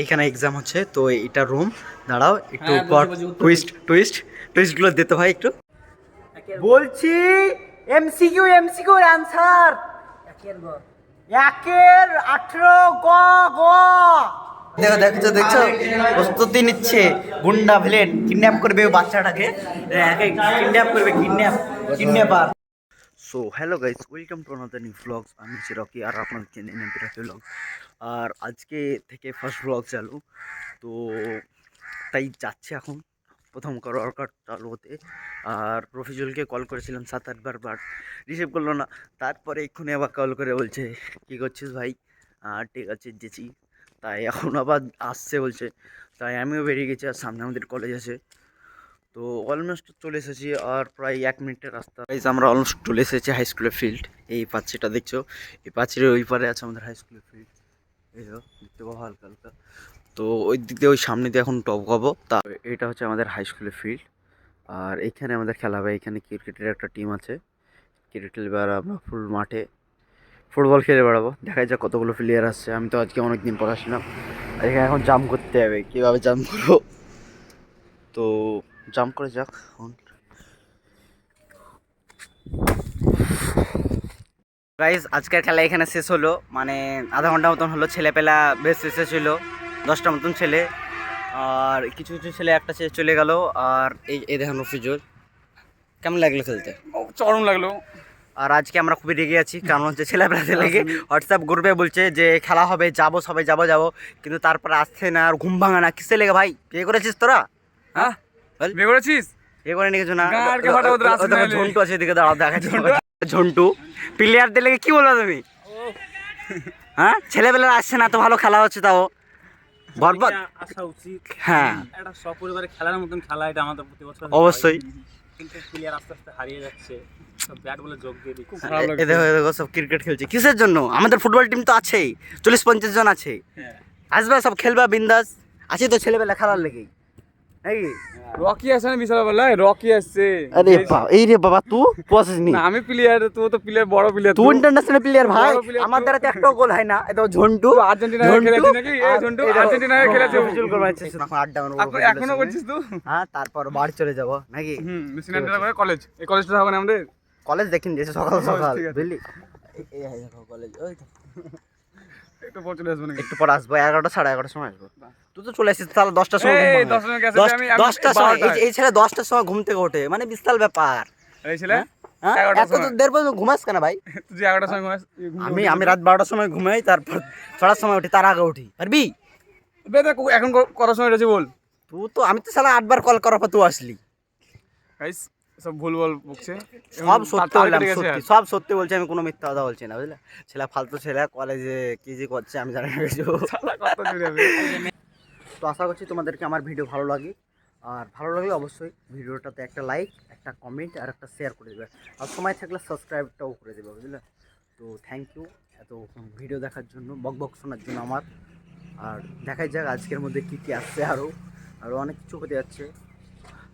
এখানে এক্সাম হচ্ছে তো এটা রুম। দাঁড়াও একটু পর টুইস্টগুলো দিতে ভাই একটু বলছি। এমসিকিউ এর অ্যানসার একের 18 গ গ। দেখছো প্রস্তুতি নিচ্ছে। গুন্ডা ভিলেন কিডন্যাপ করবে বাচ্চাটাকে, kidnapper. So hello guys, welcome to another new vlogs. আমি হচ্ছি রকি আর আপনাদের চেনেন এমপি রকি ভ্লগ। আর আজকে থেকে ফার্স্ট ভ্লগ চালু, তো তাই যাচ্ছে এখন প্রথম ওয়ার্কআউট চালু হতে। আর রফিজুলকে কল করেছিলাম 7-8 বার, বাট রিসিভ করলো না। তারপরে এক্ষুনি আবার কল করে বলছে কী করছিস ভাই? ঠিক আছে যেছি। তাই এখন আবার আসছে বলছে, তাই আমিও বেরিয়ে গেছি। আর সামনে আমাদের কলেজ আছে, তো অলমোস্ট চলে এসেছি। আর প্রায় 1 মিনিটের রাস্তা। আমরা অলমোস্ট চলে এসেছি হাই স্কুলের ফিল্ড। এই পাঁচিটা দেখছো, এই পাঁচিরের ওই পারে আছে আমাদের হাই স্কুলের ফিল্ড। এই দেখতে পাবো হালকা হালকা। তো ওই দিক দিয়ে ওই সামনে দিয়ে এখন টপ খাবো। তা এটা হচ্ছে আমাদের হাই স্কুলের ফিল্ড। আর এখানে আমাদের খেলা হবে। এখানে ক্রিকেটের একটা টিম আছে, ক্রিকেট খেলবে। আর আমরা ফুল মাঠে ফুটবল খেলে বেড়াবো। দেখা যাক কতগুলো প্লেয়ার আসছে। আমি তো আজকে অনেক দিন পর আসলাম। এখানে এখন জাম্প করতে হবে, কীভাবে জাম্প করবো, তো জাম্প করে যাক এখন। গাইজ আজকের খেলা এখানে শেষ হলো, মানে আধা ঘন্টা মতন হলো। ছেলেপেলা বেশ এসেছিল, 10টা মতন ছেলে। আর কিছু কিছু ছেলে একটা ছেলে চলে গেল। আর এই দেখেন রফিজুল, কেমন লাগলো খেলতে? চরম লাগলো। আর আজকে আমরা খুবই রেগে আছি, কারণ হচ্ছে ছেলেপেলাতে লেগে হোয়াটসঅ্যাপ গ্রুপে বলছে যে খেলা হবে, যাবো সবাই যাবো, কিন্তু তারপরে আসছে না। আর ঘুম ভাঙা না, কিসে লেগে ভাই? বিয়ে করেছিস তোরা? হ্যাঁ বিয়ে করেছিস? বিয়ে করে নিয়ে কিছু না। ঝন্টু আছে এদিকে, দাঁড়াও দেখা ঝন্টু প্লেয়ারদের লেগে কি বলবো তুমি? হ্যাঁ ছেলেবেলা আসছে না, তো ভালো খেলা হচ্ছে তাও বরবাদ আসা উচিত। হ্যাঁ এটা সপরিবারে খেলার মতন খেলা, এটা আমাদের প্রতি বছর অবশ্যই। কিন্তু প্লেয়ার আস্তে আস্তে হারিয়ে যাচ্ছে, সব ব্যাট বলে যোগ দিয়ে দিচ্ছে। দেখো সব ক্রিকেট খেলছে কিসের জন্য? আমাদের ফুটবল টিম তো আছেই, 40-50 জন আছে। আসবে সব খেলবা বিন্দাস, আছে তো ছেলেবেলা খেলার লেগেই নাকি? রকি আসছে না বিশাল বেলায়? রকি আসছে। আরে এই রে বাবা, তুই পসিসনি না আমি প্লেয়ার, তুই তো প্লেয়ার, বড় প্লেয়ার, তুই ইন্টারন্যাশনাল প্লেয়ার ভাই। আমার দ্বারা তো একটাও গোল হয় না। এটা ঝন্টু আর্জেন্টিনায় খেলেছিস নাকি? এই ঝন্টু আর্জেন্টিনায় খেলেছে। এখন আড্ডা মারবো এখনো করছিস তুই? হ্যাঁ, তারপর বাড়ি চলে যাব নাকি? সিনান্ডার করে কলেজ, এই কলেজটা হবে না আমাদের? কলেজ দেখিন যে সকাল সকাল বুঝলি। এই দেখো কলেজ, ওই তো একটু পর চলে আসবো নাকি? একটু পর আসবো, 11টা 11:30 সময় আসবো। তুই তো চলে আসিস তাহলে 10টার সময়। 10টার সময় এই ছেলে 10টার সময় ঘুম থেকে ওঠে, মানে বিশাল ব্যাপার। এই ছেলে এত দেড় পর্যন্ত ঘুমাস কেন ভাই? তুই 11টার সময় ঘুমাস? আমি রাত 12টার সময় ঘুমাই, তারপর 6টার সময় উঠি, তার আগে উঠি পারবি? এখন করার সময় রয়েছে বল। তুই তো, আমি তো সালা 8বার কল করার পর তুই আসলি। গাইস সব ভুল বল বকছে, সব সত্যি বললাম, সত্যি সব সত্যি বলছি, আমি কোনো মিথ্যা কথা বলছি না বুঝলে। ছেলে ফালতু ছেলে, কলেজে কি যে করছে আমি জানি না কিছু। তো আশা করছি তোমাদেরকে আমার ভিডিও ভালো লাগে। আর ভালো লাগলে অবশ্যই ভিডিওটাতে একটা লাইক, একটা কমেন্ট আর একটা শেয়ার করে দেবে। আর সময় থাকলে সাবস্ক্রাইবটাও করে দেবে বুঝলে। তো থ্যাংক ইউ এত ভিডিও দেখার জন্য, বক শোনার জন্য আমার। আর দেখাই যাক আজকের মধ্যে কী কী আসছে, আরও অনেক কিছু হতে যাচ্ছে।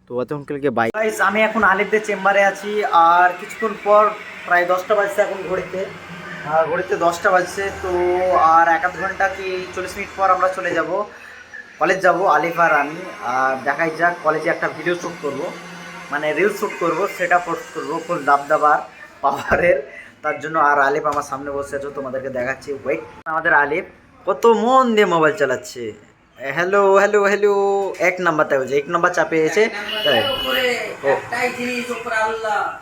তো এতক্ষণকে বাই গাইস, আমি এখন আলিফদের চেম্বারে আছি। আর কিছুক্ষণ পর প্রায় 10টা বাজছে এখন ঘড়িতে। আর ঘড়িতে 10টা বাজছে, তো আর 1-8 ঘন্টা কি 40 মিনিট পর আমরা চলে যাব, কলেজ যাব আলিফ আর আমি। আর দেখাই যাক কলেজে একটা ভিডিও শ্যুট করব, মানে রিলস শ্যুট করবো, সেটা পোস্ট করবো ফুল দাবদাবার পাওয়ারের। তার জন্য আর আলিফ আমার সামনে বসে আছে, তোমাদেরকে দেখাচ্ছি ওয়েট। আমাদের আলিফ কত মন দিয়ে মোবাইল চালাচ্ছে। হ্যালো হ্যালো হ্যালো, 1 নাম্বারটা বলছে, 1 নাম্বার চাপে এসে।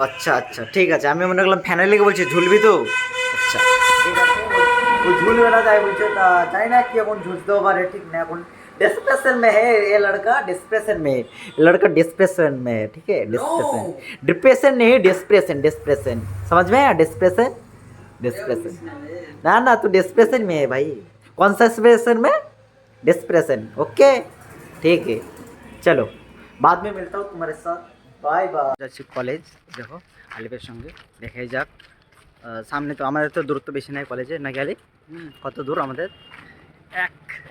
আচ্ছা আচ্ছা ঠিক আছে, আমি মনে করলাম ফ্যানের লেগে বলছি ঝুলবি তো। আচ্ছা ঠিক আছে, ও ঝুলবে না তাই বলছে। তা জানি না কি এখন ঝুলতেও পারে, ঠিক না। এখন डिस्प्रेशन में है ये लड़का, डिस्प्रेशन में है लड़का, डिस्प्रेशन में है, ठीक है। डिस्प्रेशन डिप्रेशन नहीं, डिस्प्रेशन समझ में आया? डिस्प्रेशन ना ना, तू डिस्प्रेशन में है भाई। कौन सा डिस्प्रेशन में? डिस्प्रेशन, ओके ठीक है। चलो बाद में मिलता हूँ तुम्हारे साथ, बाय बाय। যাচ্ছি কলেজ, দেখো আলিফের সঙ্গে দেখাই যাক। সামনে তো আমাদের তো দূরত্ব বেশি নাই কলেজে নাকি আলিফ? কত দূর আমাদের?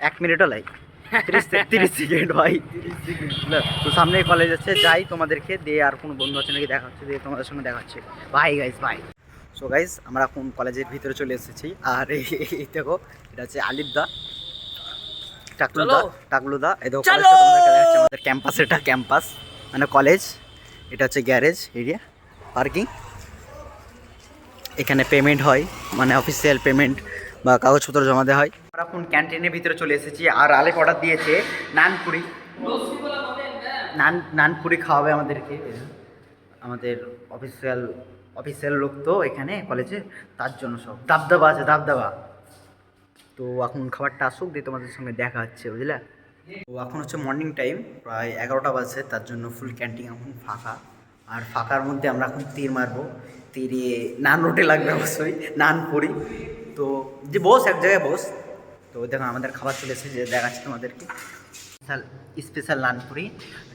1 মিনিটও লাই, 30 সেকেন্ড ভাই। তো সামনে কলেজ আছে, যাই তোমাদেরকে দিয়ে। আর কোনো বন্ধু আছে নাকি দেখা হচ্ছে, দিয়ে তোমাদের সঙ্গে দেখা হচ্ছে। Bye guys, bye. So guys আমরা এখন কলেজের ভিতরে চলে এসেছি। আর এই দেখো, এটা হচ্ছে আলিফ দা, টাকলুদা এই দেখো কলেজটা তোমাদেরকে দেখাচ্ছি, আমাদের ক্যাম্পাস, এটা ক্যাম্পাস মানে কলেজ। এটা হচ্ছে গ্যারেজ এরিয়া, পার্কিং। এখানে পেমেন্ট হয়, মানে অফিসিয়াল পেমেন্ট বা কাগজপত্র জমা দেওয়া হয়। আমরা এখন ক্যান্টিনের ভিতরে চলে এসেছি, আর আলেক অর্ডার দিয়েছে নানপুরি। নানপুরি খাওয়াবে আমাদেরকে, আমাদের অফিসিয়াল লোক তো এখানে কলেজে, তার জন্য সব দাবদাবা আছে, দাবদাবা। তো এখন খাবারটা আসুক, দিয়ে তোমাদের সঙ্গে দেখা হচ্ছে, বুঝলে। তো এখন হচ্ছে মর্নিং টাইম, প্রায় 11টা বাজে, তার জন্য ফুল ক্যান্টিন এখন ফাঁকা। আর ফাঁকার মধ্যে আমরা এখন তীর মারবো, তীরে নান রুটি লাগবে অবশ্যই, নান পুরি। তো যে বস এক জায়গায় বস। তো দেখো আমাদের খাবার চলে এসেছে, যে দেখাচ্ছি তোমাদেরকে। Special naan puri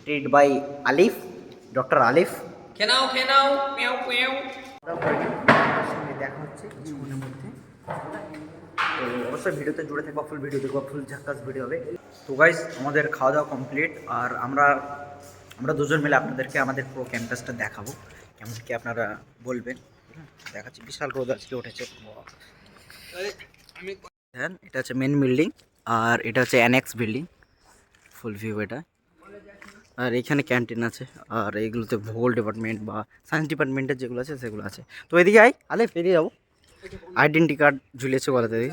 treat by Alif, doctor Alif. খেয়ে নাও মেও মেও। সঙ্গে দেখা হচ্ছে কিছুক্ষণের মধ্যে। তো অবশ্যই ভিডিওতে জুড়ে থাকবা, ফুল ভিডিও দেখবা, ফুল ঝাক্কাস ভিডিও হবে। তো গাইস আমাদের খাওয়া দাওয়া কমপ্লিট, আর আমরা দুজন মিলে আপনাদেরকে আমাদের পুরো ক্যাম্পাসটা দেখাবো, কেমন কি আপনারা বলবেন। দেখাচ্ছি, বিশাল রোদ আজকে উঠেছে। দেখেন এটা হচ্ছে মেন বিল্ডিং, আর এটা হচ্ছে অ্যানেক্স বিল্ডিং, ফুল ভিউ এটা। আর এখানে ক্যান্টিন আছে, আর এইগুলোতে ভূগোল ডিপার্টমেন্ট বা সায়েন্স ডিপার্টমেন্টের যেগুলো আছে সেগুলো আছে। তো এদিকে আলেফ এদিকে যাবো। আইডেন্টি কার্ড ঝুলিয়েছে গলাতে, দেখি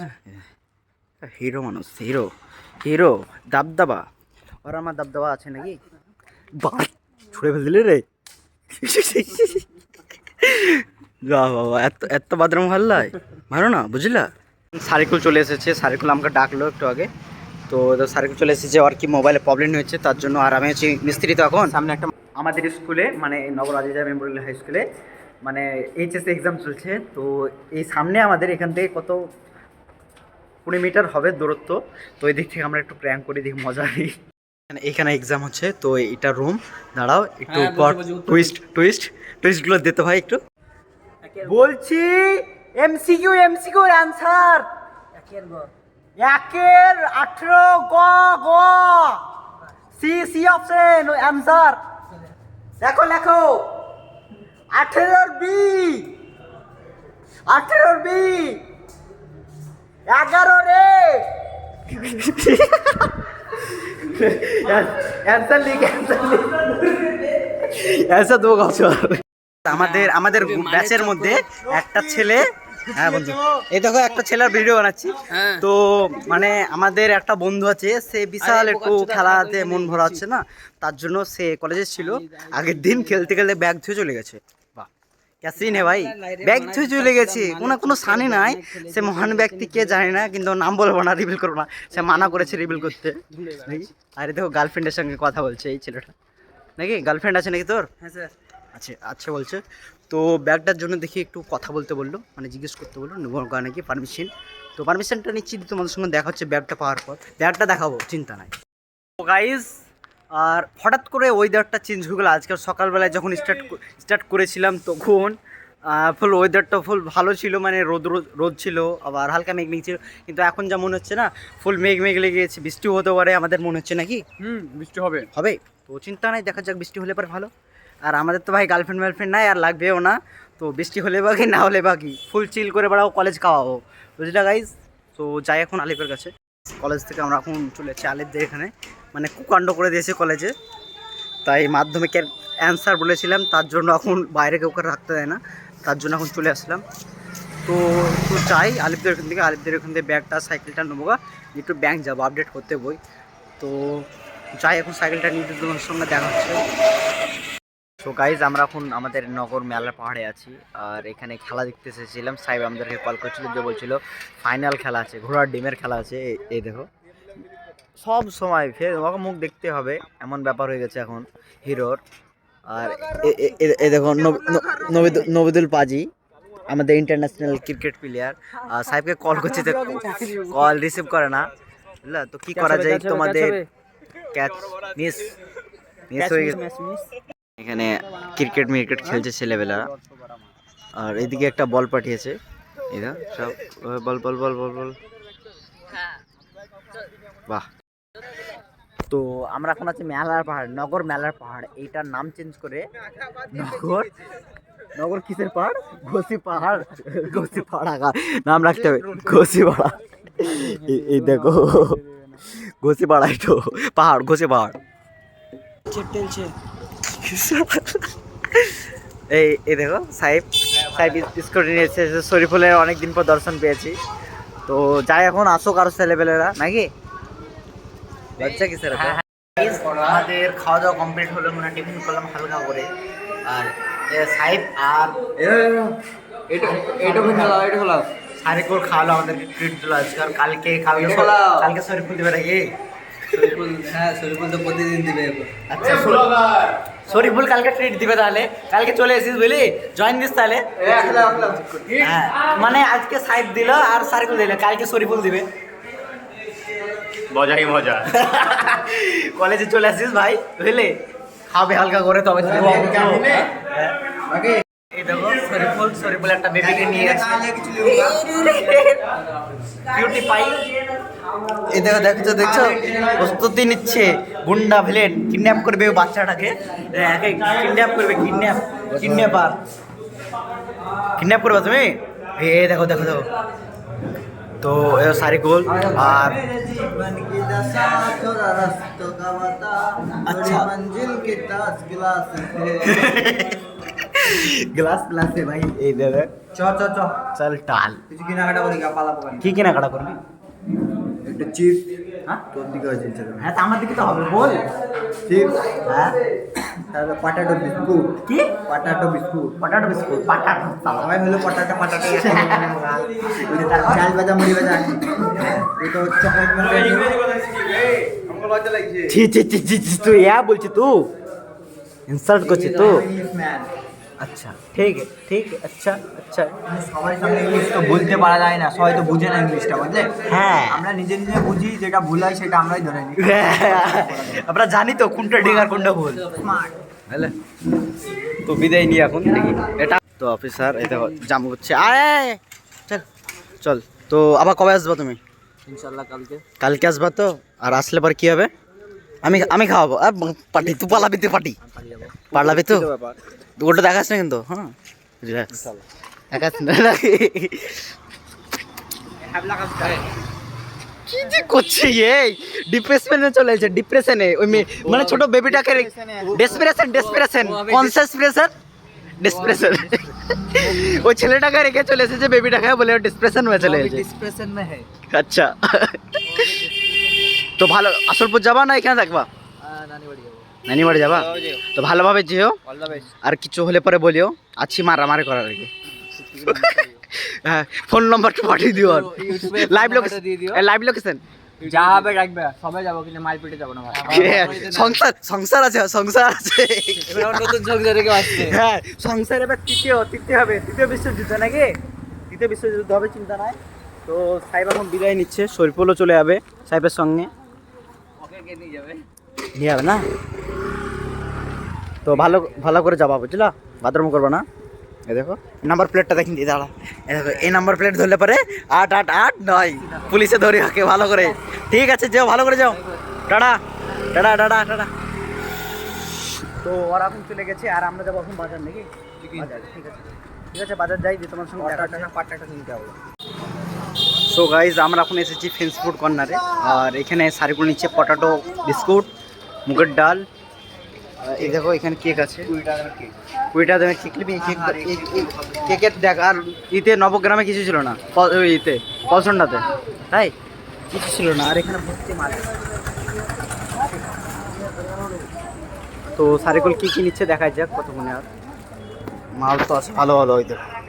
হিরো মানুষ, হিরো হিরো দাবদাবা। আর আমার দাবদাবা আছে নাকি? বাহ, ছুঁড়ে ফেলে দিলে রে। যা বাবা, এত বাদরাম ভাল্লাই ভালো না, বুঝলা। সারিকুল চলে এসেছে, সারিকুল আমাকে ডাকলো একটু আগে। তো সারিকুল চলে এসেছে, আর কি মোবাইলে প্রবলেম হয়েছে, তার জন্য। আর আমি হচ্ছে মিস্ত্রি। তো এখন সামনে একটা আমাদের স্কুলে, মানে নগর আজিজা মেমোরিয়াল হাই স্কুলে, মানে এইচএসসি এক্সাম চলছে। তো এই সামনে আমাদের এখান থেকে কত 20 মিটার হবে দূরত্ব। তো এই দিক থেকে আমরা একটু প্র্যাঙ্ক করি, দেখি মজা নিই। এখানে এক্সাম হচ্ছে, তো এটা রুম। দাঁড়াও একটু টুইস্টগুলো দিতে হয় একটু। বলছি এমসিকিউ অ্যান্সার। একের 18 গ গ সি অপশন অ্যান্সার। লেখো 18 বি 11 রে। অ্যান্সার দেবো। আমাদের ব্যাচের মধ্যে একটা ছেলে, হ্যাঁ বন্ধু, এই দেখো একটা ছেলের ভিডিও বানাচ্ছি। তো মানে আমাদের একটা বন্ধু আছে, সে বিশাল একটু খেলাতে মন ভরা হচ্ছে না, তার জন্য সে কলেজে ছিল। আগের দিন খেলতে খেলতে ব্যাগ ধুয়ে চলে গেছে। বাহ, ক্যাসিন হে ভাই, ব্যাগ ধুয়ে চলে গেছে, কোনো সানি নাই। সে মহান ব্যক্তি কে জানি না, কিন্তু নাম বলবো না, রিভিল করবো না। সে মানা করেছে রিভিল করতে নাকি। আরে দেখো গার্লফ্রেন্ডের সঙ্গে কথা বলছে এই ছেলেটা, নাকি গার্লফ্রেন্ড আছে নাকি তোর? হ্যাঁ স্যার। আচ্ছা বলছে। তো ব্যাগটার জন্য দেখি একটু কথা বলতে বললো, মানে জিজ্ঞেস করতে বললো নেবো নাকি পারমিশন। তো পারমিশনটা নিচ্ছি, তোমাদের সঙ্গে দেখা হচ্ছে ব্যাগটা পাওয়ার পর। ব্যাগটা দেখাবো, চিন্তা নাই। তো গাইজ, আর হঠাৎ করে ওয়েদারটা চেঞ্জ হয়ে গেলো। আজকে সকালবেলায় যখন স্টার্ট করেছিলাম, তখন ফুল ওয়েদারটা ফুল ভালো ছিল, মানে রোদ ছিল, আবার হালকা মেঘ ছিল। কিন্তু এখন যা মনে হচ্ছে না, ফুল মেঘ লেগে গেছে, বৃষ্টিও হতে পারে আমাদের মনে হচ্ছে নাকি। বৃষ্টি হবে। তো চিন্তা নাই, দেখা যাক, বৃষ্টি হলে পরে ভালো। আর আমাদের তো ভাই গার্লফ্রেন্ড নাই, আর লাগবেও না। তো বৃষ্টি হলে বাকি, না হলে বাকি, ফুল চিল করে বেড়াও, কলেজ খাওয়াবো, বুঝলা গাইজ। তো যাই এখন আলিফের কাছে। কলেজ থেকে আমরা এখন চলে যাচ্ছি আলিফদের এখানে, মানে কুকাণ্ড করে দিয়েছে কলেজে। তাই মাধ্যমিকের অ্যান্সার বলেছিলাম, তার জন্য এখন বাইরে কেউ রাখতে দেয় না, তার জন্য এখন চলে আসলাম। তো চাই আলিফদের এখান থেকে ব্যাগটা সাইকেলটা নেবো গা, একটু ব্যাংক যাবো, আপডেট করতে বই। তো যাই এখন সাইকেলটা নিয়ে, তোমার সঙ্গে দেখা হচ্ছে। তো গাইজ আমরা এখন আমাদের নগর মেলার পাহাড়ে আছি, আর এখানে খেলা দেখতে এসেছিলাম। সাহেব আমাদেরকে কল করছিল, যে বলছিল ফাইনাল খেলা আছে, ঘোড়ার ডিমের খেলা আছে। এই দেখো, সব সময় ফের ওকে মুখ দেখতে হবে, এমন ব্যাপার হয়ে গেছে এখন হিরোর। আর এ দেখো নবিদুল পাজি, আমাদের ইন্টারন্যাশনাল ক্রিকেট প্লেয়ার। আর সাহেবকে কল করছে, কল রিসিভ করে না, বুঝলা। তো কি করা যায়, তোমাদের ক্যাচ মিস হয়ে গেছে। এখানে ক্রিকেট খেলছে ছেলেবেলা। আর এদিকে একটা বল পাঠিয়েছে, এরা সব বল। বাহ। তো আমরা এখন আছি মেলার পাহাড়, নগর মেলার পাহাড়। এইটার নাম চেঞ্জ করে নগর কিসের পাহাড়, ঘষি পাহাড় নাম রাখতে হবে, ঘষি পাহাড়। এই দেখো ঘষে পাড়াই তো পাহাড় ঘষে পাহাড় এই দেখো সাহেব স্কুটি নিয়েছে শরীফুলের অনেকদিন পর দর্শন পেয়েছি তো যাই এখন আসুক আরো ছেলেপেলেরা নাকি বাচ্চা কি স্যার আমাদের খাওয়া দাওয়া কমপ্লিট হলো মানে টিফিন করলাম হালকা করে আর সাহেব আর সারিকুল খাওয়ালো আমাদেরকে ট্রিট দিল আজকে আর কালকে খাওয়ালো কালকে শরীফুল দেবে নাকি শরীফুল তো প্রতিদিন দিবে আচ্ছা শরীফুল কালকে ট্রিট দিবে তাহলে কালকে চলে এসিস বুঝলি জয়েন দিস তাহলে হ্যাঁ মানে আজকে সাহেব দিল আর সারিকুল দিল কালকে শরীফুল দিবে মজাই মজা। কলেজে চলে আসিস ভাই বুঝলি খাবে হালকা করে তবে এই দেখো শরীফুল একটা বেবিকে নিয়ে গেছে কিউটি পাই এই দেখো দেখছো প্রস্তুতি নিচ্ছে গুন্ডা ভিলেন কিডন্যাপ করবে ওই বাচ্চাটাকে কিডন্যাপ করবে কিডন্যাপ করবে তুমি এই দেখো তো সারিকুল আর আচ্ছা গ্লাস ভাই এই দাদা চল টাল কিছু কেনাকাটা করি পালা পোকা কি কেনাকাটা করবি একটু চিপস হ্যাঁ তোর দিকে আছে হ্যাঁ তা আমার দিকে তো হবে বল চিপস হ্যাঁ তারপর পটাটো বিস্কুট কি পটাটো বিস্কুট পাটাটো সবাই হলো পটাটো চাল ভাজা মুড়ি ভাজা তো চকলেট ছি তুই বলছি তুই ইনসাল্ট করছিস তুই আচ্ছা ঠিক আছে আচ্ছা সবার সামনে ইংলিশ তো বলতে পারা যায় না সবাই তো বুঝে না ইংলিশটা বুঝলে হ্যাঁ আমরা নিজে বুঝি যেটা ভুল হয় সেটা আমরাই ধরে নিই আমরা জানি তো কোনটা ঠিক আর কোনটা ভুল বুঝলে তো বিদায় নিয়ে এখন দেখি এটা তো অফিসার এই দেখো জাম হচ্ছে আয় চল তো আবার কবে আসবা তুমি ইনশাআল্লাহ কালকে আসবা তো আর আসলে পর কি হবে আমি খাওয়াবো পার্টি তুই পালাবি তুই পারলাবি তো ওটা দেখাস না কিন্তু হ্যাঁ দেখাস না কি যে করছে এই ডিপ্রেশনে চলে এসেছে ডিপ্রেশনে ওই মানে ছোট বেবিটাকে ডেসপিরেশন ডেসপিরেশন ওই ছেলেটাকে রেখে চলে এসেছে বেবিটাকে বলে ডিপ্রেশন হয়ে চলে এসেছে ডিপ্রেশন মে है আচ্ছা তো ভালো আসলপুর যাবা না এখানে থাকবা নানি বাড়ি যাবা তো ভালোভাবে যেও আর কিছু হলে পরে বলিও আছি মারামারি করার আগে হ্যাঁ ফোন নাম্বারটা পাঠিয়ে দিও লাইভ লোকেশন যা হবে রাখবে সবাই যাবো কিন্তু মারপিটে যাবো না ভাই সংসার আছে এবার নতুন সংসারে কেউ আসছে হ্যাঁ সংসার এবার তৃতীয় বিশ্বযুদ্ধ নাকি তৃতীয় বিশ্বযুদ্ধ হবে চিন্তা নাই তো সাহেব এখন বিদায় নিচ্ছে শরীফুলও চলে যাবে সাহেবের সঙ্গে নিয়ে যাবে না তো ভালো করে যাবা বুঝলা বাথরুম করবো না এই দেখো নাম্বার প্লেটটা দেখিন দিয়ে দাঁড়া এই দেখো এই নাম্বার প্লেট ধরলে পরে 88889 পুলিশে ধরে ওকে ভালো করে ঠিক আছে যাও ভালো করে যাও টাটা তো ওরা এখন চলে গেছে আর আমরা যাবো এখন বাজার নাকি ঠিক আছে বাজার যাই যে তোমার সঙ্গে পাটাটা কিনতে হবে সো গাইজ আমরা এখন এসেছি ফ্রেঞ্চ ফুড কর্নারে আর এখানে সারিকুল নিচ্ছে পটাটো বিস্কুট মুগের ডাল এই দেখো এখানে কেক আছে 20 টাকা দামের কেক নিবি কেকের দেখ আর ইতে নবগ্রামে কিছু ছিল না ইতে পলসন্ডাতে তাই কিছু ছিল না আর এখানে ভর্তি মাল তো সারিকুল কি নিচ্ছে দেখা যাক কতক্ষণে আর মাল তো আছে ভালো ওই দেখো